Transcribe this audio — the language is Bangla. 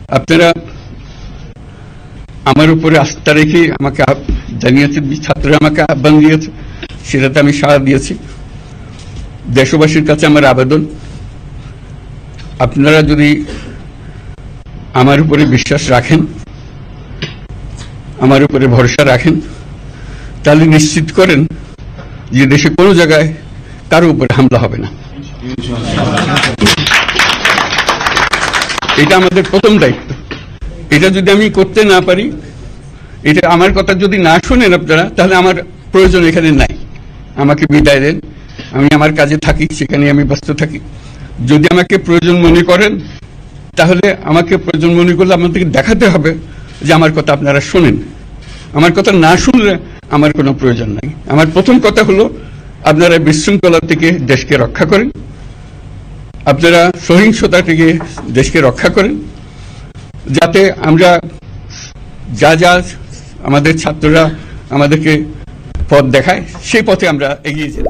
আপনারা আমার উপরে আস্থা রেখে আমাকে জানিয়েছেন, ছাত্ররা আমাকে আহ্বান দিয়েছে, সেটাতে আমি সাড়া দিয়েছি। দেশবাসীর কাছে আমার আবেদন, আপনারা যদি আমার উপরে বিশ্বাস রাখেন, আমার উপরে ভরসা রাখেন, তাহলে নিশ্চিত করেন যে দেশে কোনো জায়গায় কারো উপরে হামলা হবে না। এটা আমাদের প্রথম দায়িত্ব। এটা যদি আমি করতে না পারি, এটা আমার কথা যদি না শোনেন আপনারা, তাহলে আমার প্রয়োজন এখানে নাই। আমাকে বিদায় দেন, আমি আমার কাজে থাকি, সেখানে আমি ব্যস্ত থাকি। যদি আমাকে প্রয়োজন মনে করেন, তাহলে আমাকে প্রয়োজন মনে করলে আমাদেরকে দেখাতে হবে যে আমার কথা আপনারা শোনেন। আমার কথা না শুনলে আমার কোনো প্রয়োজন নাই। আমার প্রথম কথা হলো, আপনারা বিশৃঙ্খলা থেকে দেশকে রক্ষা করেন, আপনারা সহিংসতা থেকে দেশকে রক্ষা করেন, যাতে আমরা যা যা আমাদের ছাত্ররা আমাদেরকে পথ দেখায় সেই পথে আমরা এগিয়ে যাই।